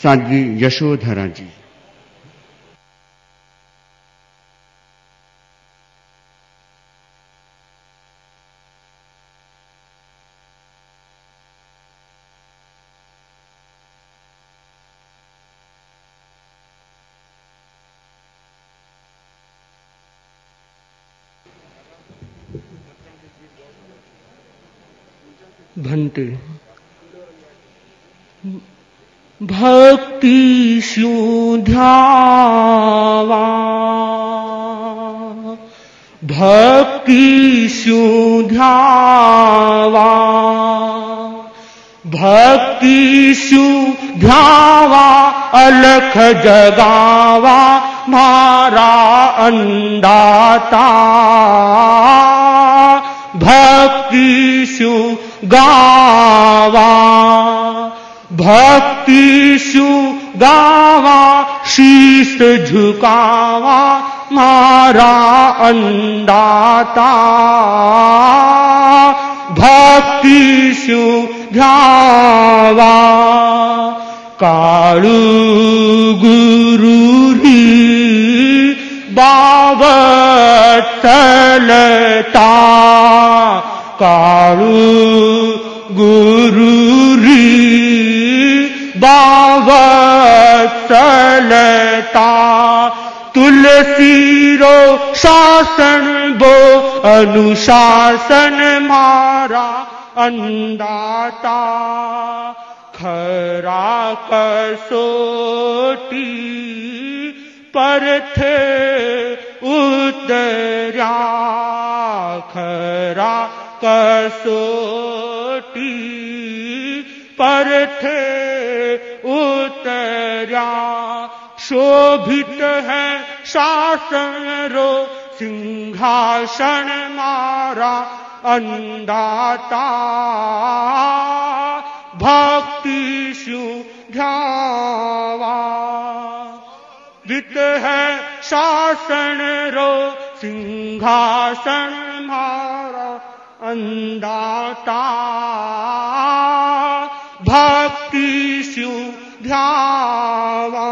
साध्वी यशोधरा जी। भंते भक्ति स्यूं ध्यावा, भक्ति स्यूं ध्यावा, भक्ति स्यूं ध्यावा, अलख जगावा मारा अंदाता। भक्ति स्यूं गावा, भक्ति स्यूं गावा, शीश झुकावा मारा अंदाता। भक्ति स्यूं ध्यावा, काळू गुरु री बावत चलता। काळू गुरु री बावत चलता। तुलसी रो शासन बो अनुशासन मारा अंदाता। खरा कसोटी परथे उतर्या। खरा कसोटी परथे उतर्या। शोभित है शासन रो सिंहासन मारा अंदाता। भक्ति स्यूं ध्यावा, वित है शासन रो सिंहासन मारा अंदाता। भक्ति स्यूं ध्यावा,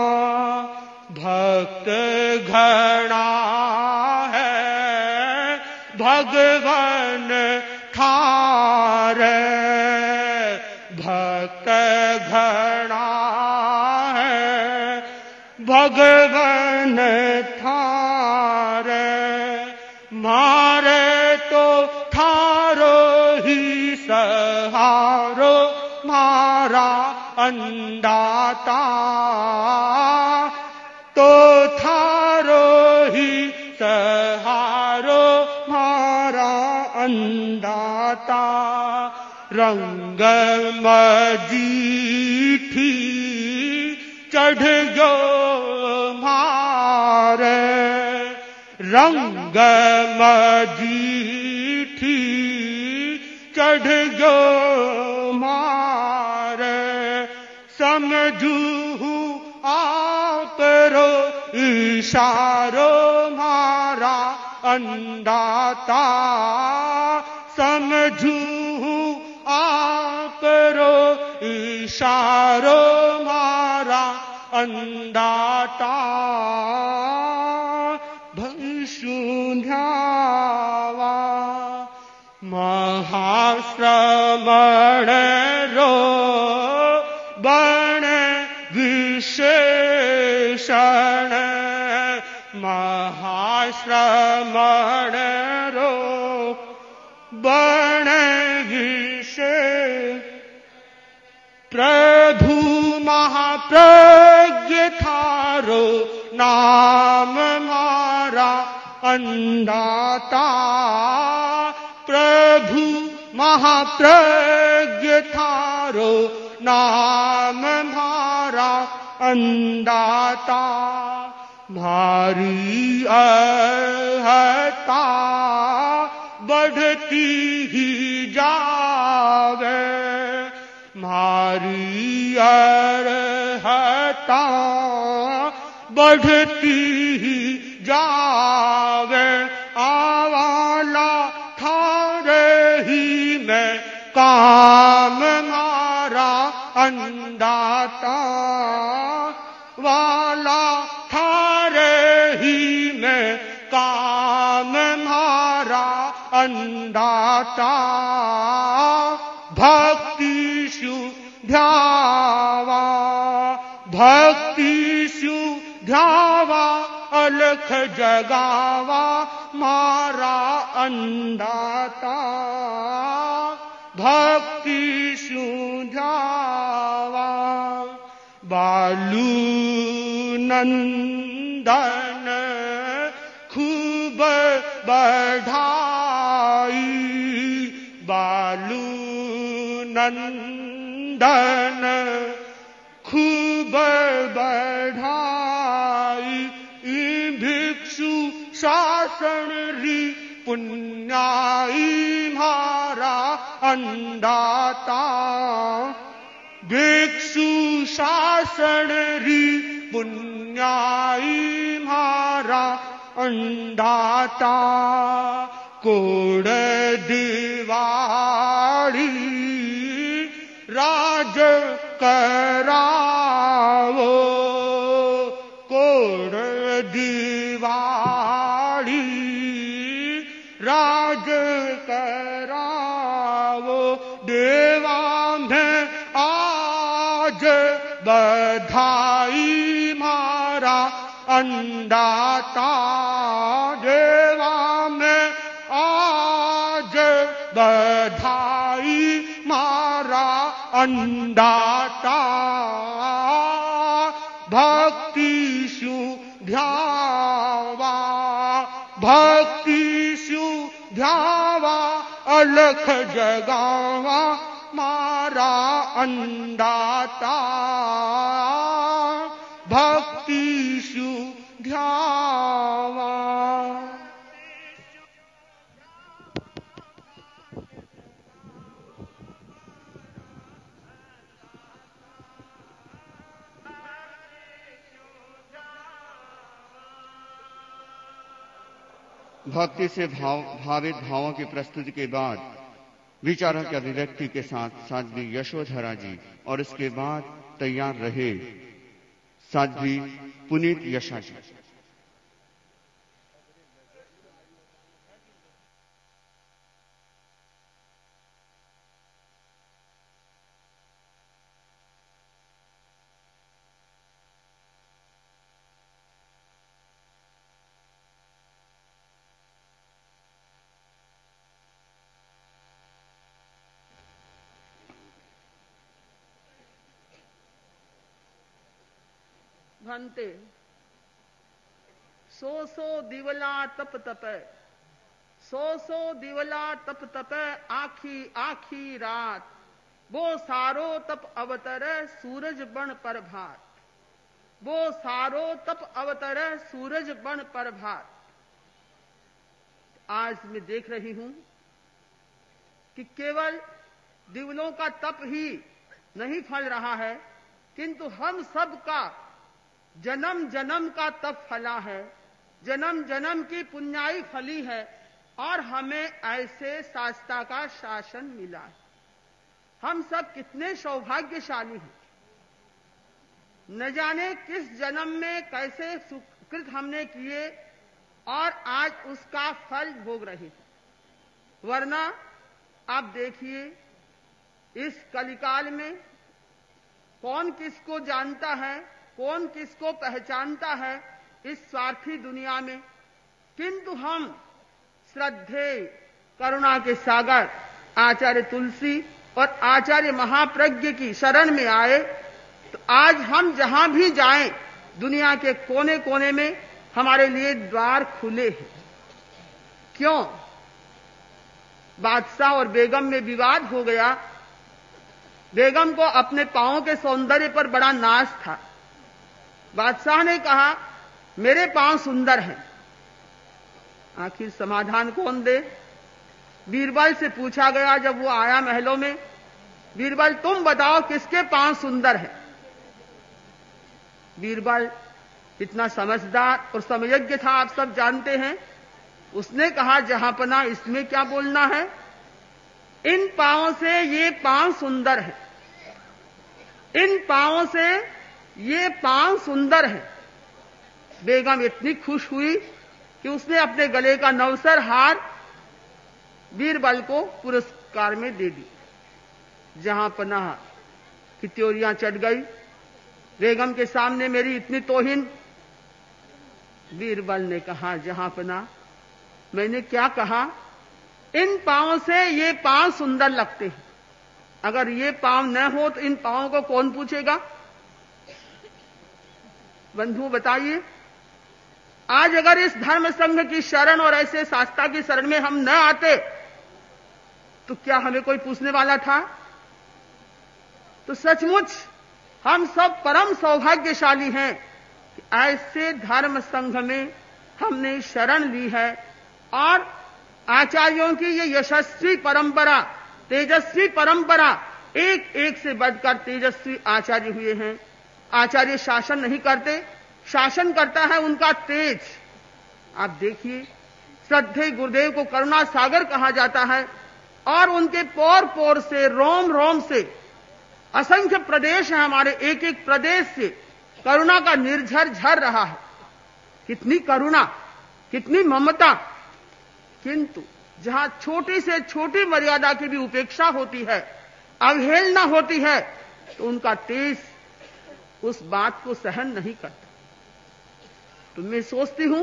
भक्त घना है भगवन थारे। भक्त घना है भगवन थारे। मारे तो थारो ही सहारो मारा अंदाता। तो थारो ही सहारो मारा अंदाता। रंग मजीठी चढ़ गयो मारे। रंग मजीठी चढ़ गयो मारे। समझू आप रो इशारो मारा अंदाता। समझू आप रो इशारो मारा अंदाता। भंशु ध्यावा, महाश्रमण रो बण विशेषण। महाश्रमण रो बण विशेष। प्रभु महाप्रज्ञ थारो नाम मारा अंदाता। प्रभु महाप्रज्ञ थारो नाम मारा अंदाता। मारी अहता बढ़ती ही जावे। मारी अरहता बढ़ती ही जावे। आवाला थारे ही में काम मारा अंदाता वाला थारे ही में काम मारा अंदाता भक्ति शु ध्यावा भक्ति शु ध्यावा अलख जगावा मारा अंदाता भक्ति शु ध्यावा बालू नंदन खूब बढ़ाई बालू नंदन खूब बढ़ाई भिक्षु शासन री पुण्याई मारा अंदाता भिक्षु शासन री पुण्याई मारा अंदाता कोड दिवाड़ी राज करावो कोड दिवाड़ी राज करावो देवा में आज बधाई मारा अंदाता देवा में आज बधाई मारा अंदाता भक्ति शु ध्यावा भक्ति शु ध्यावा अलख जगावा मारा अंदाता भक्ति शु ध्यावा भक्ति से भावित भावों की प्रस्तुति के बाद विचारक अभिव्यक्ति के साथ साध्वी यशोधरा जी और इसके बाद तैयार रहे साध्वी पुनीत यशा जी। भंते सो दिवला तप तपे सो दिवला तप तपे आखी आखी रात वो सारो तप अवतरे सूरज बन पर भात वो सारो तप अवतरे सूरज बन पर भात। आज मैं देख रही हूं कि केवल दिवलों का तप ही नहीं फल रहा है, किंतु हम सब का जन्म जन्म का तप फला है, जन्म जन्म की पुण्याई फली है और हमें ऐसे शास्त्रा का शासन मिला है। हम सब कितने सौभाग्यशाली हैं। न जाने किस जन्म में कैसे सुकृत हमने किए और आज उसका फल भोग रहे हैं। वरना आप देखिए इस कलिकाल में कौन किसको जानता है, कौन किसको पहचानता है इस स्वार्थी दुनिया में। किंतु हम श्रद्धेय करुणा के सागर आचार्य तुलसी और आचार्य महाप्रज्ञ की शरण में आए तो आज हम जहां भी जाएं दुनिया के कोने कोने में हमारे लिए द्वार खुले हैं। क्यों? बादशाह और बेगम में विवाद हो गया। बेगम को अपने पांवों के सौंदर्य पर बड़ा नाज था। बादशाह ने कहा मेरे पांव सुंदर हैं। आखिर समाधान कौन दे? बीरबल से पूछा गया। जब वो आया महलों में, बीरबल तुम बताओ किसके पांव सुंदर हैं? बीरबल इतना समझदार और समयज्ञ था, आप सब जानते हैं। उसने कहा जहांपना इसमें क्या बोलना है, इन पांवों से ये पांव सुंदर है। पांवों से ये पांव सुंदर है। बेगम इतनी खुश हुई कि उसने अपने गले का नवसर हार बीरबल को पुरस्कार में दे दी। जहां पनाह की त्योरियां चढ़ गई। बेगम के सामने मेरी इतनी तौहीन। बीरबल ने कहा, जहां पनाह मैंने क्या कहा? इन पांवों से ये पांव सुंदर लगते हैं। अगर ये पांव न हो तो इन पांवों को कौन पूछेगा? बंधु बताइए, आज अगर इस धर्म संघ की शरण और ऐसे शास्त्रा की शरण में हम न आते तो क्या हमें कोई पूछने वाला था? तो सचमुच हम सब परम सौभाग्यशाली हैं कि ऐसे धर्म संघ में हमने शरण ली है और आचार्यों की ये यशस्वी परंपरा, तेजस्वी परंपरा, एक एक से बढ़कर तेजस्वी आचार्य हुए हैं। आचार्य शासन नहीं करते, शासन करता है उनका तेज। आप देखिए, श्रद्धेय गुरुदेव को करुणा सागर कहा जाता है और उनके पौर पौर से, रोम रोम से असंख्य प्रदेश हैं हमारे, एक एक प्रदेश से करुणा का निर्झर झर रहा है। कितनी करुणा, कितनी ममता। किंतु जहां छोटी से छोटी मर्यादा की भी उपेक्षा होती है, अवहेलना होती है, तो उनका तेज उस बात को सहन नहीं करता। तो मैं सोचती हूं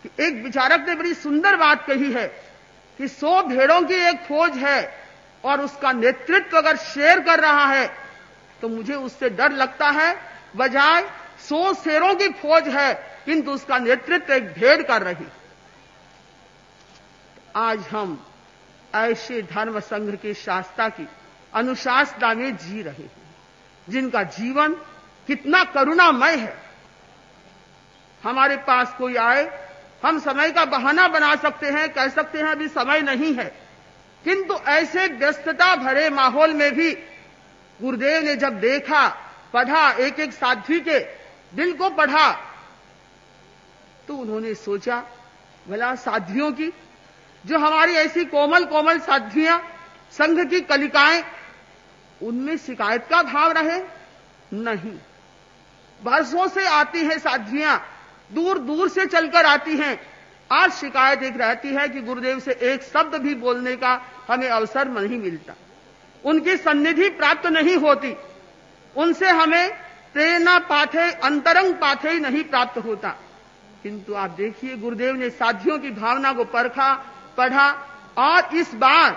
कि एक विचारक ने बड़ी सुंदर बात कही है कि 100 भेड़ों की एक फौज है और उसका नेतृत्व अगर शेर कर रहा है तो मुझे उससे डर लगता है, बजाय 100 शेरों की फौज है किंतु उसका नेतृत्व एक भेड़ कर रही। आज हम ऐसे धर्म संघ के शास्त्रा की अनुशासना में जी रहे हैं, जिनका जीवन कितना करुणामय है। हमारे पास कोई आए, हम समय का बहाना बना सकते हैं, कह सकते हैं अभी समय नहीं है, किंतु ऐसे व्यस्तता भरे माहौल में भी गुरुदेव ने जब देखा, पढ़ा, एक एक साध्वी के दिल को पढ़ा, तो उन्होंने सोचा, भला साध्वियों की, जो हमारी ऐसी कोमल कोमल साध्वियां, संघ की कलिकाएं, उनमें शिकायत का भाव रहे? नहीं। बरसों से आती हैं साध्वियां, दूर दूर से चलकर आती हैं। आज शिकायत एक रहती है कि गुरुदेव से एक शब्द भी बोलने का हमें अवसर नहीं मिलता, उनकी सन्निधि प्राप्त नहीं होती, उनसे हमें प्रेरणा पाठे, अंतरंग पाठे ही नहीं प्राप्त होता। किंतु आप देखिए, गुरुदेव ने साध्वियों की भावना को परखा, पढ़ा और इस बार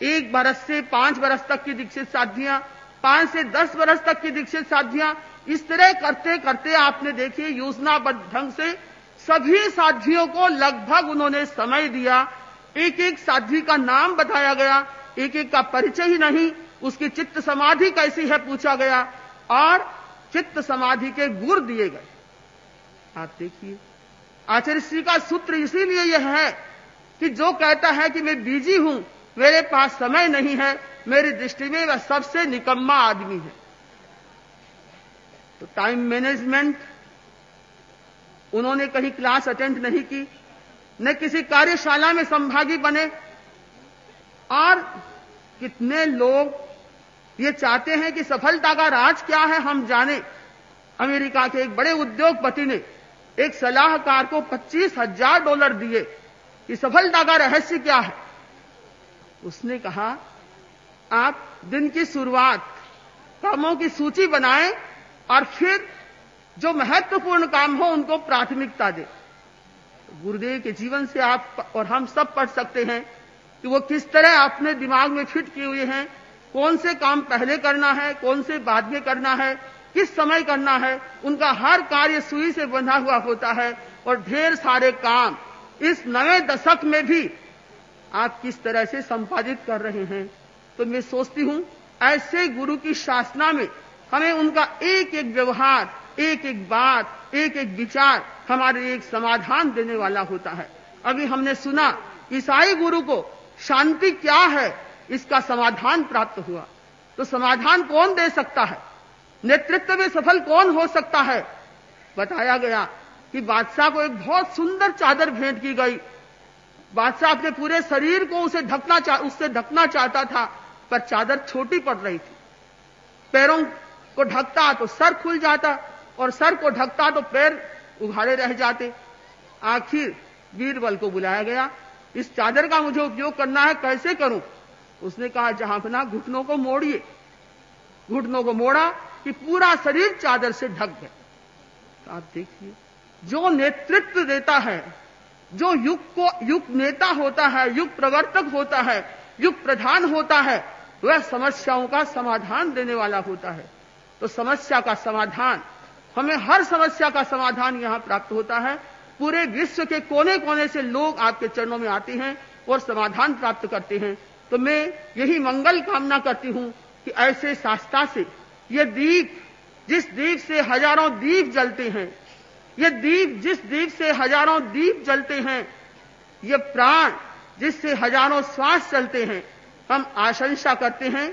1 बरस से 5 बरस तक की दीक्षित साध्वियां, 5 से 10 बरस तक की दीक्षित साध्वियां, इस तरह करते करते आपने देखिए योजनाबद्ध ढंग से सभी साध्वियों को लगभग उन्होंने समय दिया। एक एक साध्वी का नाम बताया गया, एक एक का परिचय ही नहीं, उसकी चित्त समाधि कैसी है पूछा गया और चित्त समाधि के गुर दिए गए। आप देखिए, आचार्य श्री का सूत्र इसीलिए यह है कि जो कहता है कि मैं बिजी हूं, मेरे पास समय नहीं है, मेरी दृष्टि में वह सबसे निकम्मा आदमी है। तो टाइम मैनेजमेंट, उन्होंने कहीं क्लास अटेंड नहीं की, न किसी कार्यशाला में संभागी बने। और कितने लोग ये चाहते हैं कि सफलता का राज क्या है हम जाने। अमेरिका के एक बड़े उद्योगपति ने एक सलाहकार को $25,000 दिए कि सफलता का रहस्य क्या है। उसने कहा, आप दिन की शुरुआत कामों की सूची बनाएं और फिर जो महत्वपूर्ण काम हो उनको प्राथमिकता दें। गुरुदेव के जीवन से आप और हम सब पढ़ सकते हैं कि वो किस तरह अपने दिमाग में फिट किए हुए हैं, कौन से काम पहले करना है, कौन से बाद में करना है, किस समय करना है। उनका हर कार्य सुई से बंधा हुआ होता है और ढेर सारे काम इस नए दशक में भी आप किस तरह से संपादित कर रहे हैं। तो मैं सोचती हूं, ऐसे गुरु की शासना में हमें उनका एक एक व्यवहार, एक एक बात, एक एक विचार हमारे एक समाधान देने वाला होता है। अभी हमने सुना, ईसाई गुरु को शांति क्या है इसका समाधान प्राप्त हुआ। तो समाधान कौन दे सकता है? नेतृत्व में सफल कौन हो सकता है? बताया गया कि बादशाह को एक बहुत सुंदर चादर भेंट की गई। बादशाह अपने पूरे शरीर को उससे ढकना चाहता था, पर चादर छोटी पड़ रही थी। पैरों को ढकता तो सर खुल जाता और सर को ढकता तो पैर उघाड़े रह जाते। आखिर बीरबल को बुलाया गया, इस चादर का मुझे उपयोग करना है, कैसे करूं? उसने कहा जहांपना घुटनों को मोड़िए। घुटनों को मोड़ा कि पूरा शरीर चादर से ढक गया। तो आप देखिए, जो नेतृत्व देता है, जो युग नेता होता है, युग प्रवर्तक होता है, युग प्रधान होता है, वह समस्याओं का समाधान देने वाला होता है। तो समस्या का समाधान, हमें हर समस्या का समाधान यहां प्राप्त होता है। पूरे विश्व के कोने कोने से लोग आपके चरणों में आते हैं और समाधान प्राप्त करते हैं। तो मैं यही मंगल कामना करती हूं कि ऐसे शास्त्रा से ये दीप, जिस दीप से हजारों दीप जलते हैं, ये दीप जिस दीप से हजारों दीप जलते हैं, ये प्राण जिससे हजारों श्वास चलते हैं, हम आशंसा करते हैं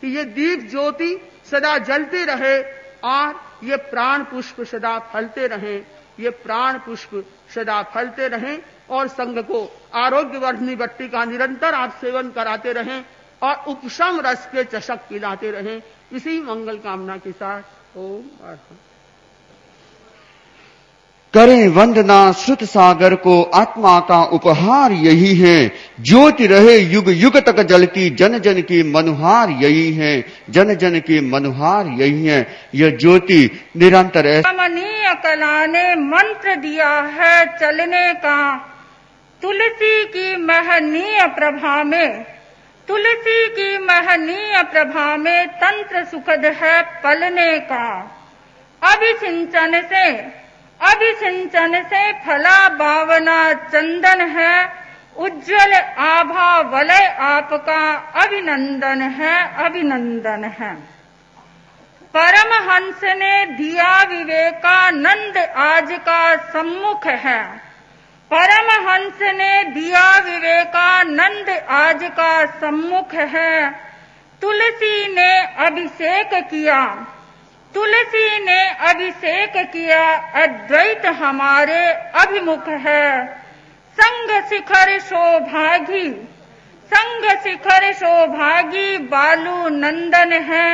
कि ये दीप ज्योति सदा जलते रहे और ये प्राण पुष्प सदा फलते रहें, ये प्राण पुष्प सदा फलते रहें और संघ को आरोग्यवर्धनी बट्टी का निरंतर आप सेवन कराते रहें और उपशम रस के चषक पिलाते रहें। इसी मंगल कामना के साथ ओम अर्हं। करें वंदना श्रुत सागर को, आत्मा का उपहार यही है। ज्योति रहे युग युग तक जलती, जन जन की मनुहार यही है, जन जन की मनुहार यही है। यह ज्योति निरंतर है। कमनीय कला ने मंत्र दिया है चलने का, तुलसी की महनीय प्रभा में, तुलसी की महनीय प्रभा में तंत्र सुखद है पलने का। अभिसिंचन से फला बावना चंदन है, उज्जवल आभा वलय आपका अभिनंदन है, अभिनंदन है। परमहंस ने दिया विवेकानंद आज का सम्मुख है, परमहंस ने दिया विवेकानंद आज का सम्मुख है। तुलसी ने अभिषेक किया, तुलसी ने अभिषेक किया, अद्वैत हमारे अभिमुख है। संग शिखर सौभागी, संग शिखर सौभागी बालू नंदन है,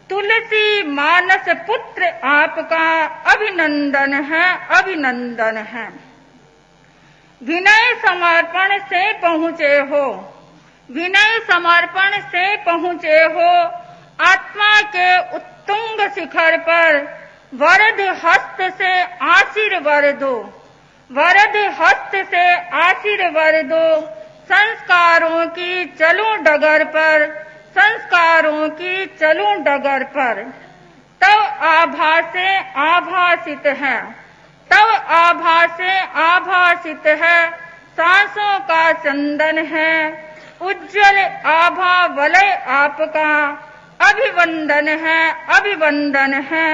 तुलसी मानस पुत्र आपका अभिनंदन है, अभिनंदन है। विनय समर्पण से पहुँचे हो, विनय समर्पण से पहुँचे हो, आत्मा के उत्तुंग शिखर पर वरद हस्त से आशीर्वाद दो, वरद हस्त से आशीर्वाद दो। संस्कारों की चलूं डगर पर, संस्कारों की चलूं डगर पर। तब आभा से आभासित है, तब आभा से आभासित है, सांसों का चंदन है, उज्जवल आभा वलय आपका अभिवंदन है, अभिवंदन है।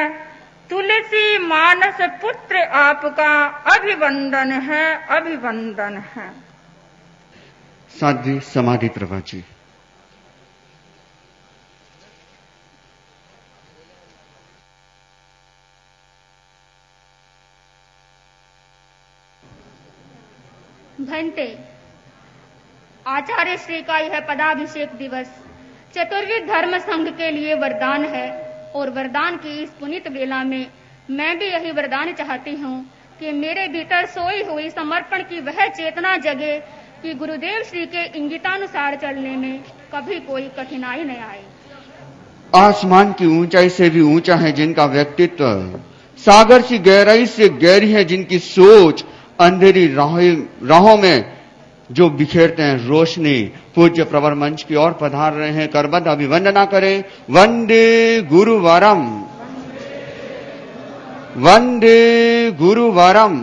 तुलसी मानस पुत्र आपका अभिवंदन है, अभिवंदन है। साध्वी समाधि प्रभा जी। भंते, आचार्य श्री का यह पदाभिषेक दिवस चतुर्विध धर्म संघ के लिए वरदान है और वरदान की इस पुनीत वेला में मैं भी यही वरदान चाहती हूँ कि मेरे भीतर सोई हुई समर्पण की वह चेतना जगे कि गुरुदेव श्री के इंगितानुसार चलने में कभी कोई कठिनाई न आए। आसमान की ऊंचाई से भी ऊंचा है जिनका व्यक्तित्व, सागर की गहराई से गहरी है जिनकी सोच, अंधेरी राहों में जो बिखेरते हैं रोशनी। पूज्य प्रवर मंच की ओर पधार रहे हैं, करबद्ध अभिवंदना करें। वंदे गुरुवरम, वंदे गुरुवरम,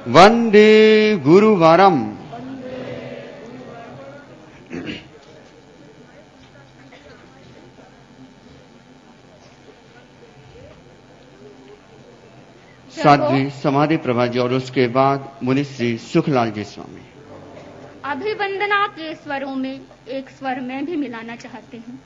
वंदे गुरुवरम। साध्वी समाधि प्रभा जी और उसके बाद मुनिश्री सुखलाल जी स्वामी। अभिवंदना के स्वरों में एक स्वर मैं भी मिलाना चाहती हूँ।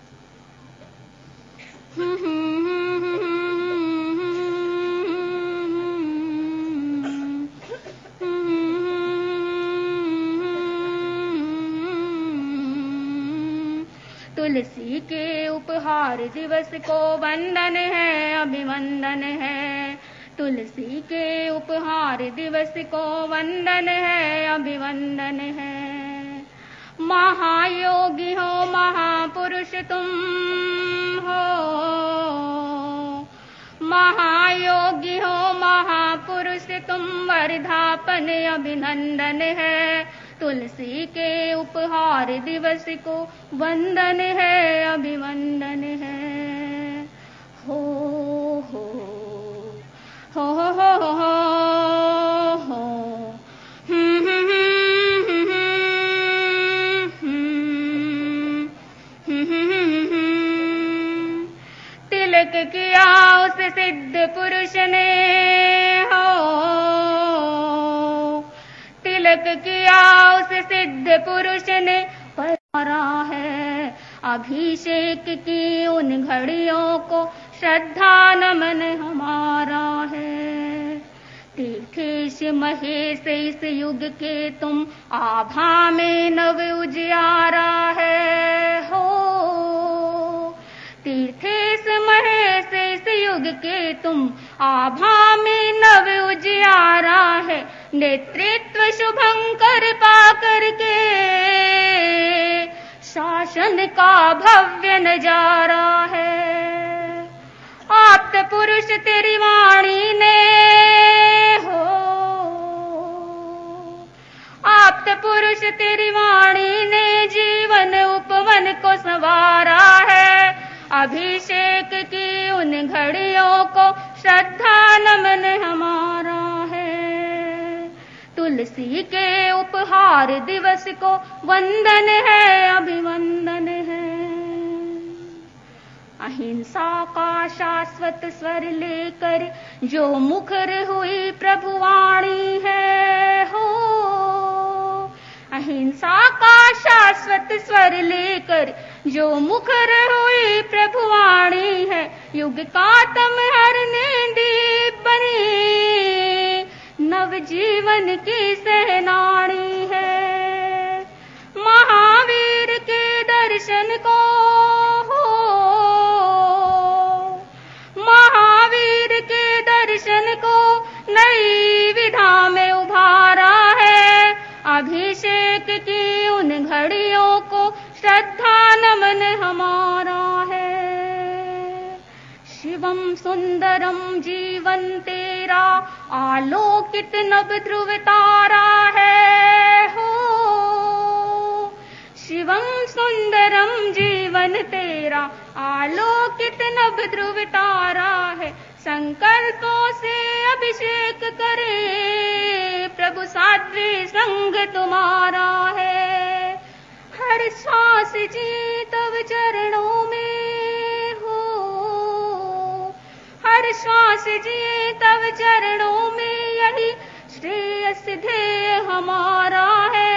तुलसी के उपहार दिवस को वंदन है, अभिवंदन है। तुलसी के उपहार दिवस को वंदन है, अभिवंदन है। महायोगी हो, महापुरुष तुम हो, महायोगी हो, महापुरुष तुम, वर्धापन अभिनंदन है। तुलसी के उपहार दिवस को वंदन है, अभिवंदन है। हो हो हो हो हो हो तिलक किया उस सिद्ध पुरुष ने, हो तिलक किया उस सिद्ध पुरुष ने, पधारा है। अभिषेक की उन घड़ियों को श्रद्धा नमन हमारा है। तीर्थेश महेश इस युग के तुम, आभा में नव उजियारा है। हो तीर्थेश महेश इस युग के तुम, आभा में नव उजियारा है। नेतृत्व शुभंकर पाकर के, शासन का भव्य नजारा है। आप्त पुरुष तेरी वाणी ने, हो आप्त पुरुष तेरी वाणी ने जीवन उपवन को संवारा है। अभिषेक की उन घड़ियों को श्रद्धा नमन हमारा है। तुलसी के उपहार दिवस को वंदन है, अभिवंदन है। अहिंसा का शाश्वत स्वर लेकर जो मुखर हुई प्रभुवाणी है। हो अहिंसा का शाश्वत स्वर लेकर जो मुखर हुई प्रभुवाणी है। युग का तम हरने दीप बनी, नव जीवन की सेनानी है। महावीर के दर्शन को, हो महावीर के दर्शन को नई विधा में उभारा है। अभिषेक की उन घड़ियों को श्रद्धा नमन हमारा है। शिवम सुंदरम जीवन तेरा, आलोकित नभ ध्रुव तारा है। हो शिवम सुंदरम जीवन तेरा, आलोकित नभ ध्रुव तारा है। संकल्पों से अभिषेक करे, प्रभु साध्वी संग तुम्हारा है। हर श्वास जी तव चरणों में, हो हर श्वास जी तव चरणों में, यही श्रेयस ध्येय हमारा है।